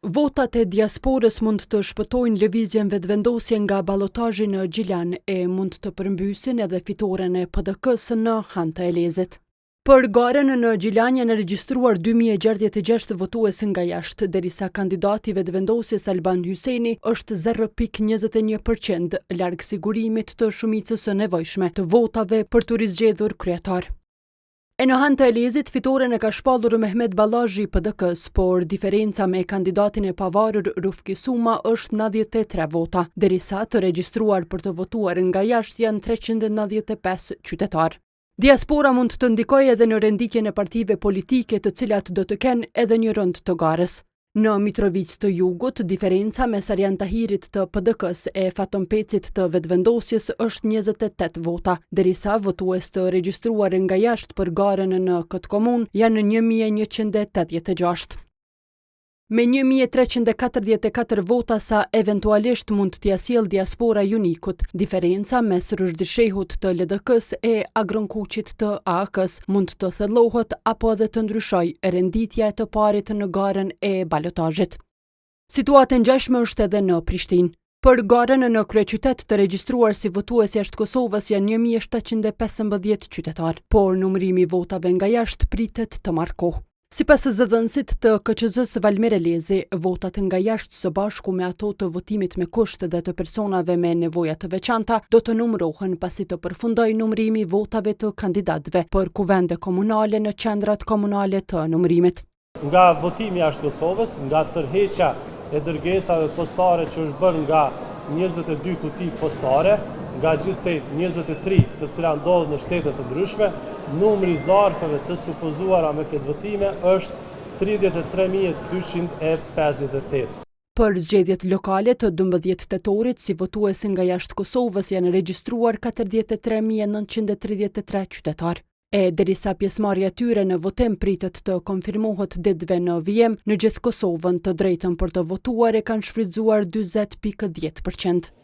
Votat e diasporës mund të shpëtojnë lëvizjen vetëvendosje nga ballotazhi në Gjilan e mund të përmbysin edhe fitoren e PDK-s në Han të Elezit. Për garën në Gjilan janë regjistruar 2066 votues nga jashtë, derisa kandidati vetëvendosjes Alban Hyseni është 0.21%, larg sigurimit të shumicës së nevojshme të votave për të rizgjedhur kryetar. E në Han të Elezit fitoren e ka shpallur Mehmet Ballazhi i PDK-s, por diferenca me kandidatin e pavarur Rufki Suma është 93 vota, derisa të regjistruar për të votuar nga jashtë janë 395 qytetar. Diaspora mund të ndikojë edhe në renditjen e partive politike të cilat do të kenë edhe një rënd të garës. Në Mitrovic të Jugut, diferenca mes Arjan Tahirit të PDK-s e Faton Pecit të vetëvendosjes është 28 vota, derisa votues të regjistruar nga jashtë për garën në këtë komunë janë 1186. Me 1344 vota sa eventualisht mund t'ia sjellë diaspora Junikut, diferenca mes Rushdishehut të LDK-s e Agronkuqit të AK-s mund të thellohet apo edhe të ndryshojë renditja e të parit në garën e balotazhit. Situata e ngjashme është edhe në Prishtinë. Për garën në kryeqytet të regjistruar si votues jashtë Kosovës janë 1715 qytetar, por numërimi i votave nga jashtë pritet të marrë kohë. Sipas zëdhënësit të KQZ-s Valmir Elezi, votat nga jashtë së bashku me ato të votimit me kusht dhe të personave me nevoja të veçanta do të numërohen pasi të përfundojë numërimi i votave të kandidatëve për kuvende komunale në qendrat komunale të numërimit. Nga votimi jashtë Kosovës, nga tërheqja e dërgesave postare që është bërë nga 22 kuti postare, nga gjithsej 23 të cilat ndodhen në shtete të ndryshme, numri zarfeve të supozuara me këtë votime është 33.258. Për zgjedhjet lokale të 12 tetorit, si votues nga jashtë Kosovës janë regjistruar 43.933 qytetar. Derisa pjesëmarrja e tyre në votim pritet të konfirmohet ditëve në vijim, në gjithë Kosovën të drejtën për të votuar e kanë shfrytzuar 40.10%.